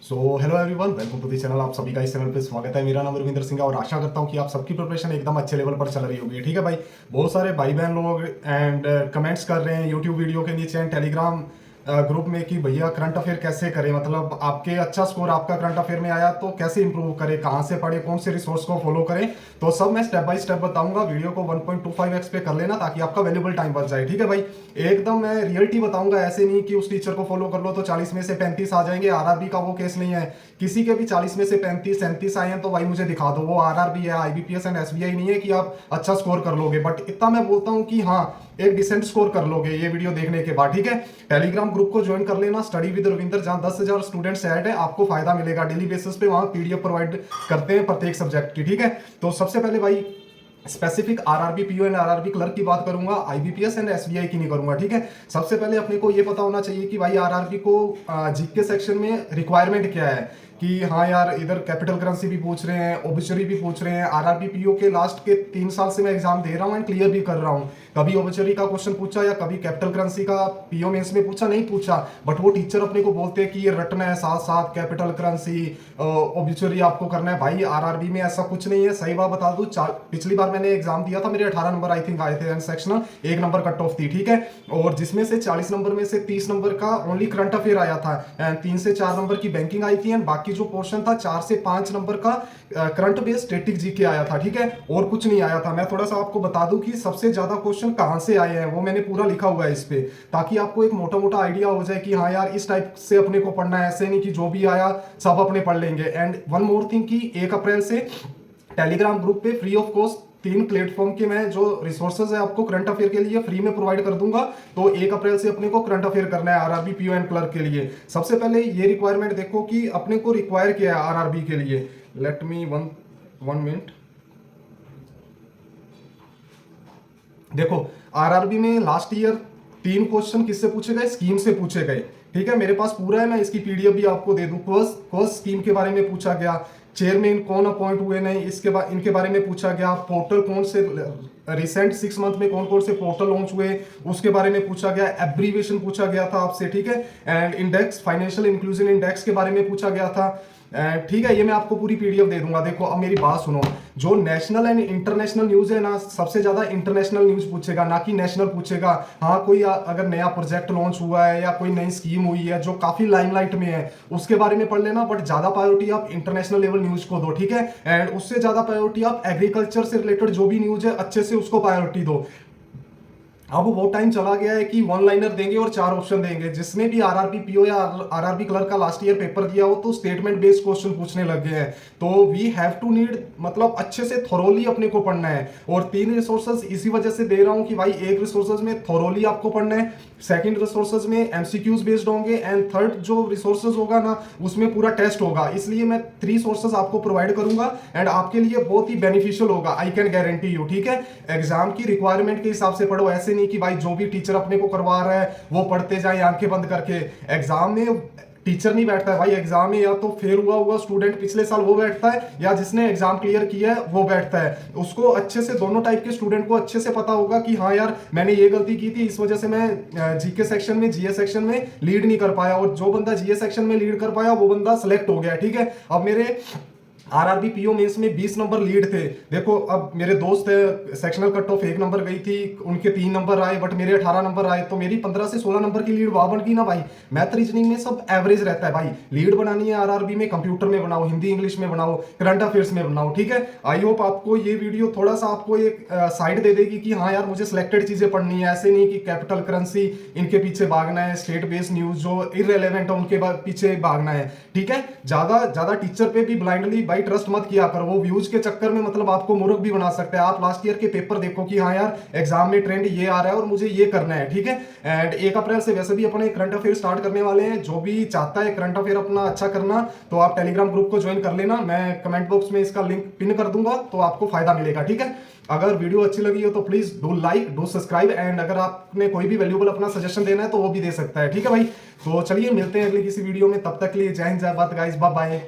So hello everyone, welcome to the channel. आप सभी का इस चैनल पे स्वागत है। मेरा नाम रविंदर सिंह है और आशा करता हूँ कि आप सबकी प्रिपरेशन एकदम अच्छे लेवल पर चल रही होगी। ठीक है भाई, बहुत सारे भाई बहन लोग एंड कमेंट्स कर रहे हैं यूट्यूब वीडियो के नीचे एंड टेलीग्राम ग्रुप में कि भैया करंट अफेयर कैसे करें, मतलब आपके अच्छा स्कोर आपका करंट अफेयर में आया तो कैसे इंप्रूव करें, कहाँ से पढ़े, कौन से रिसोर्स को फॉलो करें। तो सब मैं स्टेप बाय स्टेप बताऊंगा। वीडियो को 1.25x पे कर लेना ताकि आपका वैल्यूबल टाइम बच जाए। ठीक है भाई, एकदम मैं रियलिटी बताऊंगा, ऐसे नहीं कि उस टीचर को फॉलो कर लो तो 40 में से 35 आ जाएंगे। आरआरबी का वो केस नहीं है। किसी के भी 40 में से 35 37 आए हैं तो भाई मुझे दिखा दो, वो आरआरबी है, आईबीपीएस एंड एसबीआई नहीं है कि आप अच्छा स्कोर कर लोगे। बट इतना मैं बोलता हूं कि हाँ, एक डिसेंट स्कोर कर लोगे ये वीडियो देखने के बाद। ठीक है, टेलीग्राम ग्रुप को ज्वाइन कर लेना, स्टडी विद रविंदर, जहां 10,000 स्टूडेंट्स ऐड है। आपको फायदा मिलेगा डेली बेसिस पे, वहां पीडीएफ प्रोवाइड करते हैं प्रत्येक सब्जेक्ट की। ठीक है, तो सबसे पहले भाई specific RRB PO and RRB clerk की बात करूंगा, आईबीपीएस एंड एसबीआई की नहीं करूंगा। ठीक है, सबसे पहले अपने को ये पता होना चाहिए कि भाई आरआरबी को जीके सेक्शन में रिक्वायरमेंट क्या है। कि हाँ यार, इधर कैपिटल करेंसी भी पूछ रहे हैं, ओबिचरी भी पूछ रहे हैं। आरआरबी पीओ के लास्ट के 3 साल से मैं एग्जाम दे रहा हूँ एंड क्लियर भी कर रहा हूँ। कभी ओबिचरी का क्वेश्चन पूछा या कभी कैपिटल करेंसी का पीओ मेंस में पूछा नहीं पूछा, बट वो टीचर अपने को बोलते हैं कि ये रटना है, साथ साथ कैपिटल करेंसी ओबिचरी आपको करना है। भाई आरआरबी में ऐसा कुछ नहीं है। सही बात बता दूं, पिछली बार मैंने एग्जाम दिया था, मेरे 18 नंबर आई थिंक आए थे and sectional 1 number cut off थी। ठीक है, और जिसमें से 40 नंबर में से 30 नंबर का ओनली करंट अफेयर आया था एंड 3 से 4 नंबर की बैंकिंग आई थी एंड बाकी जो पोर्शन था 4 से 5 नंबर का करंट बेस्ड स्टैटिक जीके आया था। ठीक है, और कुछ नहीं आया था। मैं थोड़ा सा आपको बता दूं कि सबसे ज्यादा क्वेश्चन कहां से आए हैं, वो मैंने पूरा लिखा हुआ है इस पे, ताकि आपको एक मोटा मोटा आइडिया हो जाए कि हाँ यार इस टाइप से अपने को पढ़ना है। ऐसे नहीं कि जो भी आया सब अपने पढ़ लेंगे। एंड वन मोर थिंग कि 1 अप्रैल से टेलीग्राम ग्रुप पे फ्री ऑफ कॉस्ट 3 प्लेटफॉर्म के मैं जो रिसोर्सेज है आपको करंट अफेयर के लिए फ्री में प्रोवाइड कर दूंगा। तो 1 अप्रैल से अपने को करंट अफेयर करना है आरआरबी पीओ एंड क्लर्क के लिए। सबसे पहले ये रिक्वायरमेंट देखो कि अपने को रिक्वायर किया है आरआरबी के लिए। Let me one minute. देखो, आरआरबी में लास्ट ईयर 3 क्वेश्चन किससे पूछे गए, स्कीम से पूछे गए। ठीक है, मेरे पास पूरा है, मैं इसकी पीडीएफ भी आपको दे दूं। फर्स्ट स्कीम के बारे में पूछा गया, चेयरमैन कौन अपॉइंट हुए नहीं इसके बाद इनके बारे में पूछा गया, पोर्टल कौन से रिसेंट 6 मंथ में कौन कौन से पोर्टल लॉन्च हुए उसके बारे में पूछा गया, एब्रीविएशन पूछा गया था आपसे। ठीक है, and index, financial inclusion index के बारे में पूछा गया था। ठीक है, ये मैं आपको पूरी पीडीएफ दे दूंगा। देखो अब मेरी बात सुनो, जो नेशनल एंड इंटरनेशनल न्यूज है ना, सबसे ज्यादा इंटरनेशनल न्यूज पूछेगा ना कि नेशनल पूछेगा। हाँ, कोई अगर नया प्रोजेक्ट लॉन्च हुआ है या कोई नई स्कीम हुई है जो काफी लाइमलाइट में है उसके बारे में पढ़ लेना, बट ज्यादा प्रायोरिटी आप इंटरनेशनल लेवल न्यूज को दो। ठीक है, एंड उससे ज्यादा प्रायोरिटी आप एग्रीकल्चर से रिलेटेड जो भी न्यूज है अच्छे से उसको प्रायोरिटी दो। अब वो टाइम चला गया है कि वन लाइनर देंगे और 4 ऑप्शन देंगे। जिसने भी आरआरबी पीओ या आरआरबी क्लर्क का लास्ट ईयर पेपर दिया हो तो स्टेटमेंट बेस्ड क्वेश्चन पूछने लग गए हैं। तो वी हैव टू नीड, मतलब अच्छे से थोरोली अपने को पढ़ना है। और 3 रिसोर्सेज इसी वजह से दे रहा हूं कि भाई एक रिसोर्सेज में थोरोली आपको पढ़ना है, सेकंड रिसोर्सेज में एमसीक्यूज बेस्ड होंगे एंड थर्ड जो रिसोर्सेज होगा ना उसमें पूरा टेस्ट होगा। इसलिए मैं 3 सोर्सेज आपको प्रोवाइड करूंगा एंड आपके लिए बहुत ही बेनिफिशियल होगा, आई कैन गारंटी यू। ठीक है, एग्जाम की रिक्वायरमेंट के हिसाब से पढ़ो, ऐसे नहीं कि भाई जो भी टीचर अपने को करवा रहा है वो पढ़ते जाए आंखें बंद करके। एग्जाम में टीचर नहीं बैठता है भाई, एग्जाम में या तो फेल हुआ स्टूडेंट पिछले साल वो बैठता है या जिसने एग्जाम क्लियर किया है वो बैठता है। उसको अच्छे से, दोनों टाइप के स्टूडेंट को अच्छे से पता होगा कि हाँ यार मैंने ये गलती की थी, इस वजह से मैं जीके सेक्शन में, जीएस सेक्शन में लीड नहीं कर पाया, और जो बंदा जीएस सेक्शन में लीड कर पाया वो बंदा सिलेक्ट हो गया। ठीक है, अब मेरे आरआरबी पीओ मेंस में 20 नंबर लीड थे। देखो अब मेरे दोस्त है, सेक्शनल कट ऑफ 1 नंबर गई थी, उनके 3 नंबर आए बट मेरे 18 नंबर आए, तो मेरी 15 से 16 नंबर की लीड वहां बन गई ना भाई। मैथ रीजनिंग में सब एवरेज रहता है भाई। लीड बनानी है आरआरबी में, कंप्यूटर में बनाओ, हिंदी इंग्लिश में बनाओ, करंट अफेयर्स में बनाओ। ठीक है, आई होप आपको ये वीडियो थोड़ा सा आपको एक साइड दे देगी कि हाँ यार मुझे सिलेक्टेड चीजें पढ़नी है, ऐसे नहीं कि कैपिटल करेंसी इनके पीछे भागना है, स्टेट बेस्ड न्यूज जो इररेलेवेंट है उनके पीछे भागना है। ठीक है, ज्यादा ज्यादा टीचर पे भी ब्लाइंडली भाई ट्रस्ट मत किया करो, वो व्यूज के चक्कर में मतलब आपको मूर्ख भी बना सकते हैं। आप लास्ट ईयर के पेपर देखो कि हाँ यार एग्जाम में ट्रेंड ये आ रहा है और मुझे ये करना है। ठीक है, एंड 1 अप्रैल से वैसे भी अपने करंट अफेयर स्टार्ट करने वाले हैं। जो भी चाहता है करंट अफेयर अपना अच्छा करना तो आप टेलीग्राम ग्रुप को ज्वाइन कर लेना, मैं कमेंट बॉक्स में इसका लिंक पिन कर दूंगा तो आपको फायदा मिलेगा। ठीक है, अगर वीडियो अच्छी लगी हो तो please do like, do subscribe and अगर आपने कोई भी वैल्यूबल अपना सजेशन देना है तो वो भी दे सकता है। ठीक है भाई, तो चलिए मिलते हैं अगली किसी वीडियो में, तब तक के लिए जय हिंद, जय भारत गाइस, बाय बाय।